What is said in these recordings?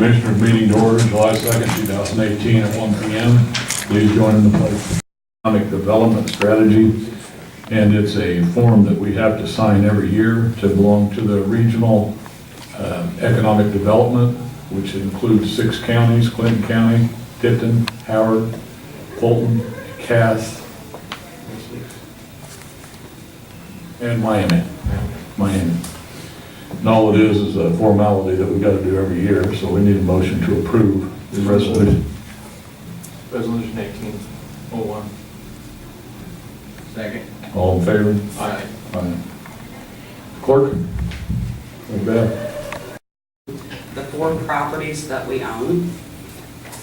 Commissioners meeting to order July 2nd, 2018 at 1 p.m. Please join in the pledge. Economic Development Strategy, and it's a form that we have to sign every year to belong to the regional economic development, which includes 6 counties: Clinton County, Tipton, Howard, Fulton, Cass, and Miami. And all it is a formality that we got to do every year, so we need a motion to approve the resolution. Resolution 1801. Second. All in favor? Aye. Aye. Clerk? Beth? The 4 properties that we own.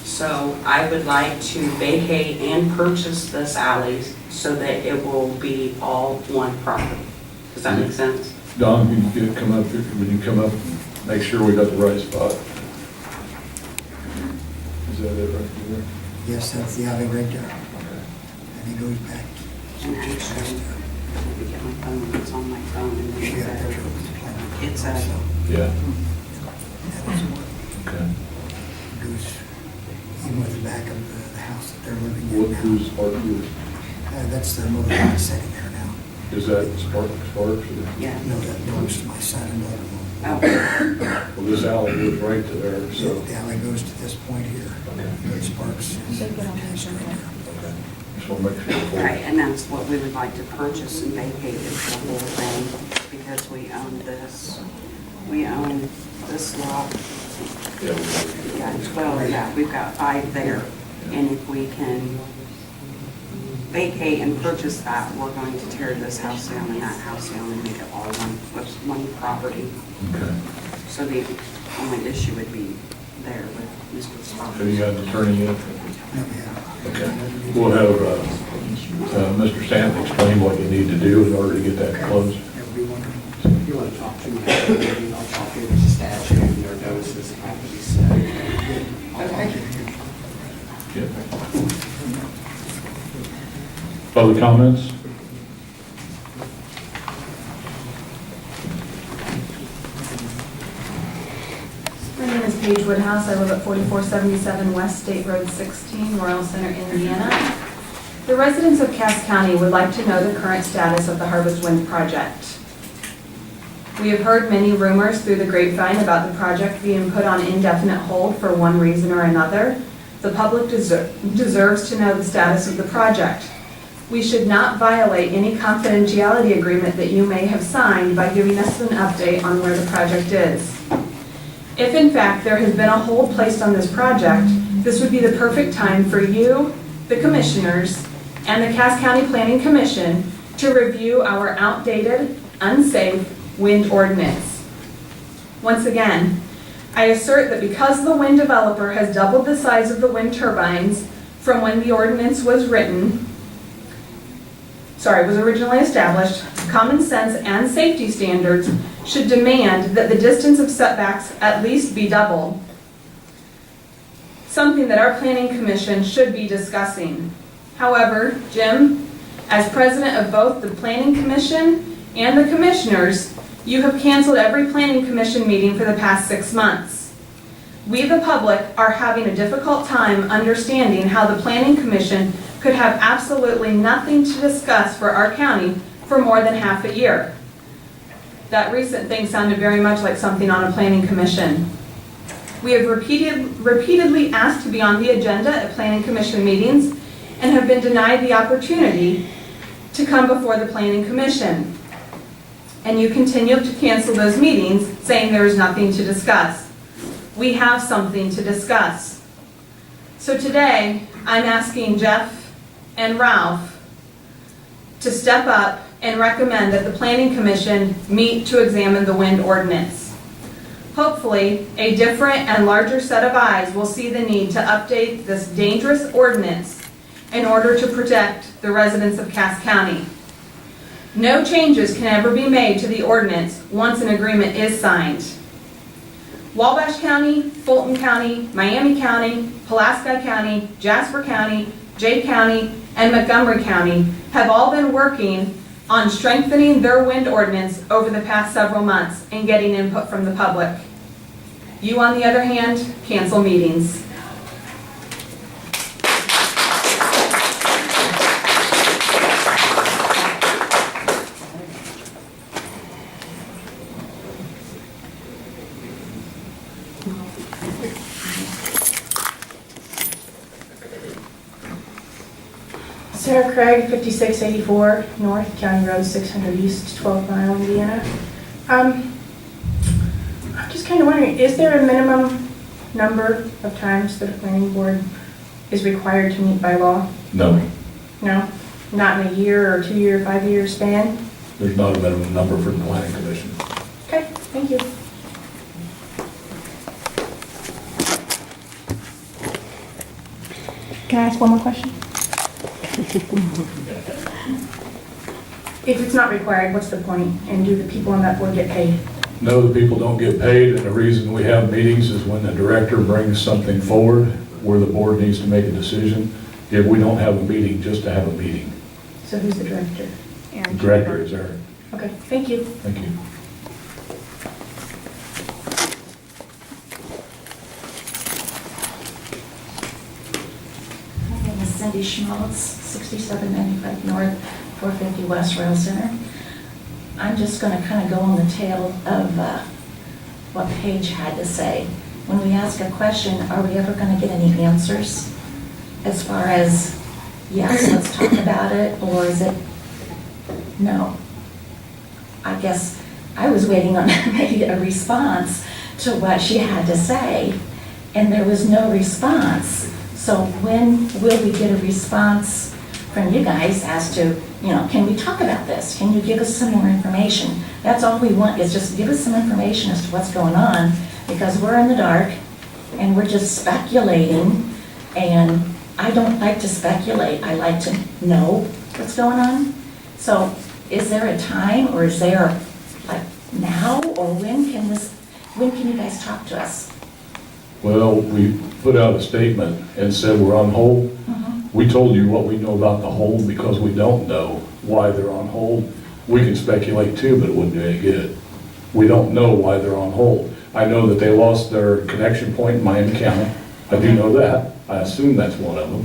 So I would like to vacate and purchase this alley so that it will be all one property. Does that make sense? Don, can you come up here, when you come up, make sure we got the right spot. Is that it right there? Yes, that's the alley right there. Okay. And it goes back to just past there. Let me get my phone, it's on my phone. And She got a picture of the plan. It's a, Yeah, That is what okay. goes in with the back of the house that they're living What, in now. who's Sparks? That's the motor sitting there now. Is that Sparks? Or? yeah. No, that belongs to my son and daughter-in-law. Oh, Well, this alley goes right to there, so. The alley goes to this point here. Okay. Sparks is attached right there. Okay. Just want to make sure. right, and that's what we would like to purchase and vacate is the whole thing because we own this. We own this lot. Yeah, we got it. Yeah, 12, yeah, we've got 5 there. And if we can vacate and purchase that, we're going to tear this house down and that house down and make it all one property. Okay. So the only issue would be there with Mr. Sparks. Have you got an attorney yet? Yeah. Okay. We'll have Mr. Stanton explain what you need to do in order to get that closed. That would be wonderful. If you want to talk to me, I'll talk to you. There's a statute and there are notices that have to be set. Thank you. Yep. Other comments? My name is Paige Woodhouse. I live at 4477 West State Road 16, Royal Center, Indiana. The residents of Cass County would like to know the current status of the Harvest Wind project. We have heard many rumors through the grapevine about the project being put on indefinite hold for one reason or another. The public deserves to know the status of the project. We should not violate any confidentiality agreement that you may have signed by giving us an update on where the project is. If in fact there has been a hold placed on this project, this would be the perfect time for you, the commissioners, and the Cass County Planning Commission to review our outdated, unsafe wind ordinance. Once again, I assert that because the wind developer has doubled the size of the wind turbines from when the ordinance was originally established, common sense and safety standards should demand that the distance of setbacks at least be doubled. Something that our Planning Commission should be discussing. However, Jim, as president of both the Planning Commission and the Commissioners, you have canceled every Planning Commission meeting for the past 6 months. We, the public, are having a difficult time understanding how the Planning Commission could have absolutely nothing to discuss for our county for more than half a year. That recent thing sounded very much like something on a Planning Commission. We have repeatedly asked to be on the agenda at Planning Commission meetings and have been denied the opportunity to come before the Planning Commission. And you continue to cancel those meetings saying there is nothing to discuss. We have something to discuss. So today, I'm asking Jeff and Ralph to step up and recommend that the Planning Commission meet to examine the wind ordinance. Hopefully, a different and larger set of eyes will see the need to update this dangerous ordinance in order to protect the residents of Cass County. No changes can ever be made to the ordinance once an agreement is signed. Wabash County, Fulton County, Miami County, Pulaski County, Jasper County, Jay County, and Montgomery County have all been working on strengthening their wind ordinance over the past several months and getting input from the public. You, on the other hand, cancel meetings. Sarah Craig, 5684 North, County Road 600 East, 12 Mile, Indiana. I'm just kind of wondering, is there a minimum number of times that a planning board is required to meet by law? No, No? Not in a year or 2 year, 5 year span? there's not a minimum number for the planning commission. Okay, thank you. Can I ask one more question? If it's not required, what's the point? And do the people on that board get paid? No, the people don't get paid, and the reason we have meetings is when the director brings something forward where the board needs to make a decision. If we don't have a meeting just to have a meeting. So who's the director? The director is there. Okay, thank you. Thank you. My name is Cindy Schmaltz, 6795 North, 450 West Rail Center. I'm just going to kind of go on the tail of what Paige had to say. When we ask a question, are we ever going to get any answers? As far as, yes, let's talk about it, or is it, no? I guess I was waiting on maybe a response to what she had to say, and there was no response. So when will we get a response from you guys as to, can we talk about this? Can you give us some more information? That's all we want, is just give us some information as to what's going on, because we're in the dark and we're just speculating, and I don't like to speculate. I like to know what's going on. So is there a time, or is there, like, now, or when can you guys talk to us? Well, we put out a statement and said we're on hold. We told you what we know about the hold because we don't know why they're on hold. We can speculate too, but it wouldn't do any good. We don't know why they're on hold. I know that they lost their connection point in Miami County. I do know that. I assume that's one of them.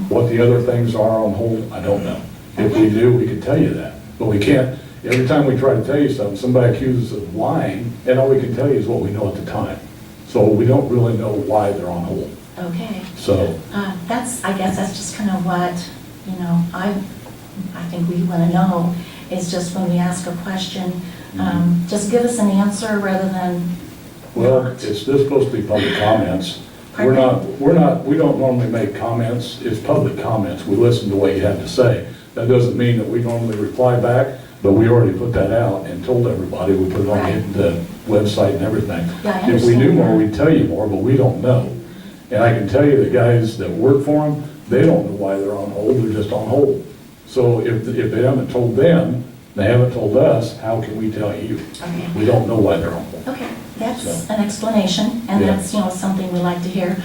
What the other things are on hold, I don't know. If we do, we can tell you that. But we can't, every time we try to tell you something, somebody accuses us of lying, and all we can tell you is what we know at the time. So we don't really know why they're on hold. Okay. So, I guess that's just kind of what, I think we want to know, is just when we ask a question, just give us an answer rather than. well, it's supposed to be public comments. We don't normally make comments. It's public comments. We listen to what you have to say. That doesn't mean that we normally reply back, but we already put that out and told everybody. We put it on the website and everything. Yeah, I If we knew understand more, that. we'd tell you more, but we don't know. And I can tell you the guys that work for them, they don't know why they're on hold. They're just on hold. So if they haven't told them, they haven't told us, how can we tell you? Okay. We don't know why they're on hold. Okay, that's So. an explanation, and Yeah. that's, something we like to hear.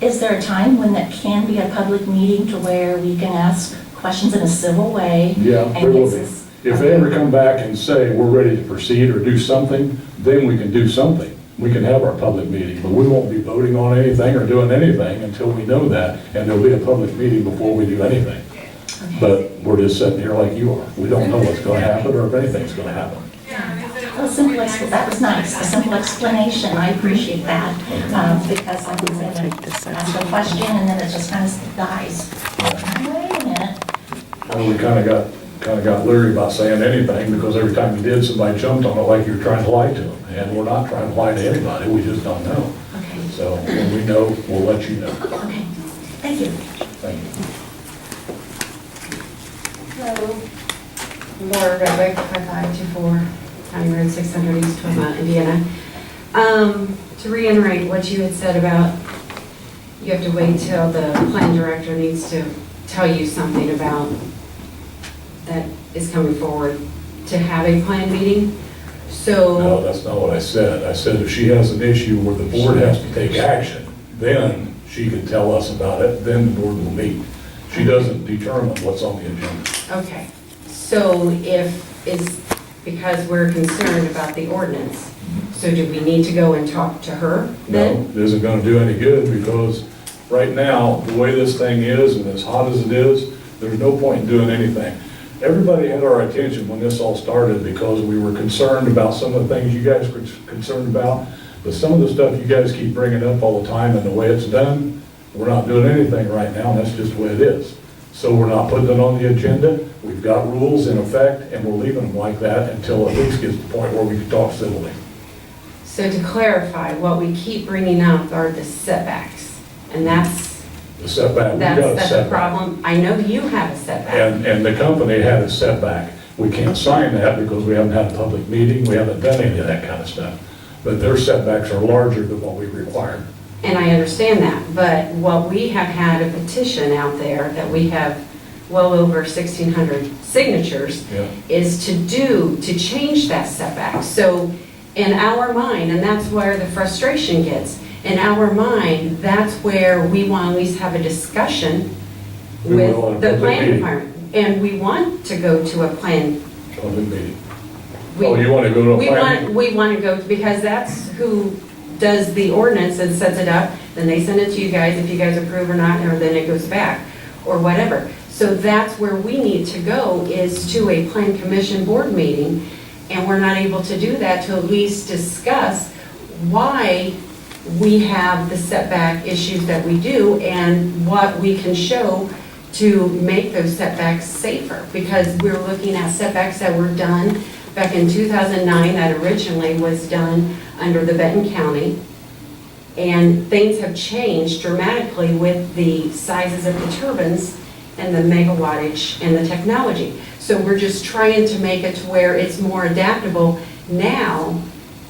Is there a time when that can be a public meeting to where we can ask questions in a civil way? Yeah, and there will gets be. us- If they ever come back and say, we're ready to proceed or do something, then we can do something. We can have our public meeting, but we won't be voting on anything or doing anything until we know that, and there'll be a public meeting before we do anything. Okay. But we're just sitting here like you are. We don't know what's going to happen or if anything's going to happen. Well, that was nice, a simple explanation, I appreciate that, because like I said, I ask a question and then it just kind of dies. Wait a minute. Well, we kind of got leery about saying anything because every time you did, somebody jumped on it like you were trying to lie to them. And we're not trying to lie to anybody, we just don't know. Okay, So when we know, we'll let you know. okay, thank you. Thank you. Hello, Laura Redwick, 5524, County Road 600 East, 12 Mile, Indiana. To reiterate what you had said about you have to wait till the plan director needs to tell you something about that is coming forward to have a plan meeting. No, So, that's not what I said. I said if she has an issue where the board has to take action, then she can tell us about it, then the board will meet. She doesn't determine what's on the agenda. okay, so if it's because we're concerned about the ordinance, So do we need to go and talk to her No, then? it isn't gonna do any good, because right now, the way this thing is, and as hot as it is, there's no point in doing anything. Everybody had our attention when this all started, because we were concerned about some of the things you guys were concerned about, but some of the stuff you guys keep bringing up all the time and the way it's done, we're not doing anything right now, and that's just the way it is. So we're not putting it on the agenda, we've got rules in effect, and we're leaving them like that until at least gets to the point where we can talk civilly. So to clarify, what we keep bringing up are the setbacks, and that's The setback, we got a that's the setback. problem. I know you have a setback. And the company had a setback. We can't sign that because we haven't had a public meeting, we haven't done any of that kind of stuff. But their setbacks are larger than what we require. And I understand that, but what we have had a petition out there that we have well over 1,600 signatures Yeah. is to change that setback. So in our mind, and that's where the frustration gets, in our mind, that's where we want to at least have a discussion We will in a with the public planning meeting. department. And we want to go to a plan. Public meeting. we- Oh, you want to go to a plan? We want to go, because that's who does the ordinance and sets it up, then they send it to you guys, if you guys approve or not, or then it goes back, or whatever. So that's where we need to go, is to a plan commission board meeting, and we're not able to do that to at least discuss why we have the setback issues that we do, and what we can show to make those setbacks safer, because we're looking at setbacks that were done back in 2009, that originally was done under the Benton County, and things have changed dramatically with the sizes of the turbines and the megawattage and the technology. So we're just trying to make it to where it's more adaptable now.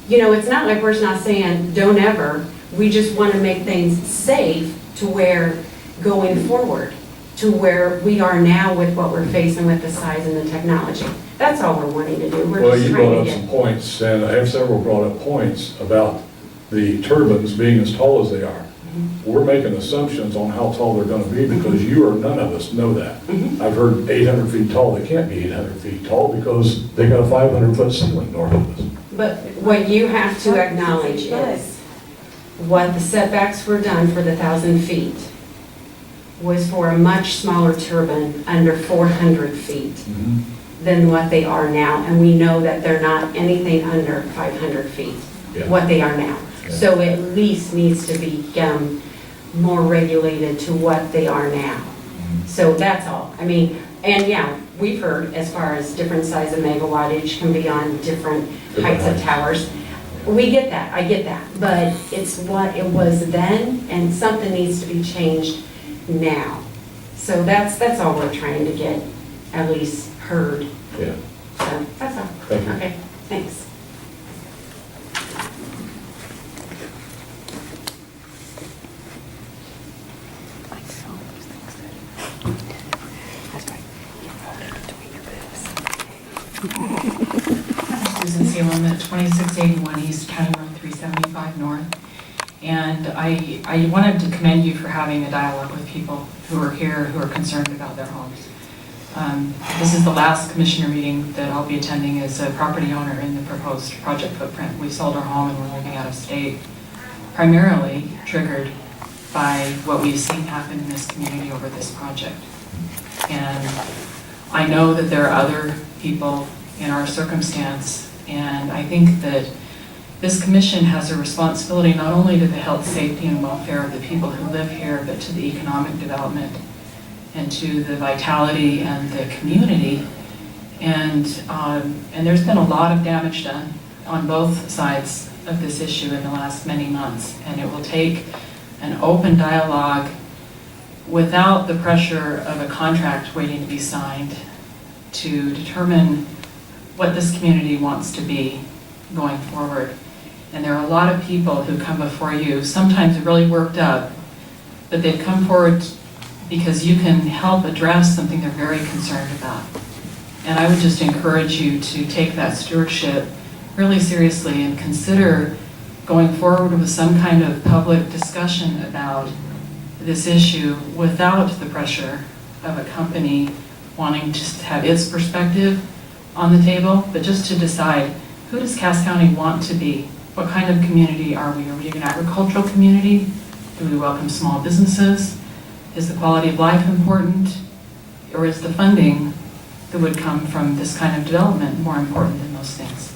You know, it's not like we're not saying don't ever, we just want to make things safe to where going forward, to where we are now with what we're facing with the size and the technology. That's all we're wanting to do. We're Well, just you trying brought to up some get. points, and I have several brought up points about the turbines being as tall as they are. We're making assumptions on how tall they're gonna be, because you or none of us know that. I've heard 800 feet tall, they can't be 800 feet tall, because they got a 500-foot ceiling north of us. But what you have to acknowledge is what the setbacks were done for the 1,000 feet was for a much smaller turbine, under 400 feet, than what they are now. And we know that they're not anything under 500 feet, Yeah. what they are now. Yeah. So it at least needs to be more regulated to what they are now. So that's all. I mean, and yeah, we've heard as far as different size of megawattage can be on different heights of towers. We get that, I get that, but it's what it was then, and something needs to be changed now. So that's all we're trying to get at least heard. Yeah. So that's all. Thank you. Okay, thanks. Susan Salem at 2681 East County Road 375 North. And I wanted to commend you for having a dialogue with people who are here, who are concerned about their homes. This is the last commissioner meeting that I'll be attending as a property owner in the proposed project footprint. We sold our home and we're moving out of state, primarily triggered by what we've seen happen in this community over this project. And I know that there are other people in our circumstance, and I think that this commission has a responsibility not only to the health, safety, and welfare of the people who live here, but to the economic development and to the vitality and the community. And there's been a lot of damage done on both sides of this issue in the last many months, and it will take an open dialogue without the pressure of a contract waiting to be signed to determine what this community wants to be going forward. And there are a lot of people who come before you, sometimes really worked up, but they've come forward because you can help address something they're very concerned about. And I would just encourage you to take that stewardship really seriously and consider going forward with some kind of public discussion about this issue without the pressure of a company wanting to have its perspective on the table, but just to decide who does Cass County want to be? What kind of community are we? Are we an agricultural community? Do we welcome small businesses? Is the quality of life important? Or is the funding that would come from this kind of development more important than those things?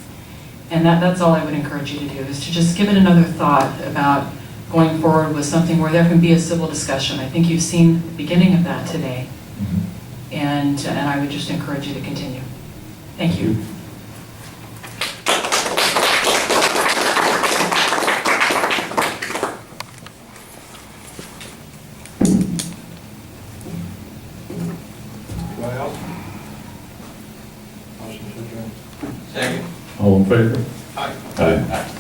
And that's all I would encourage you to do, is to just give it another thought about going forward with something where there can be a civil discussion. I think you've seen the beginning of that today. And I would just encourage you to continue. Thank you. Anybody else? Motion to adjourn. Second. All in favor? Aye. Aye.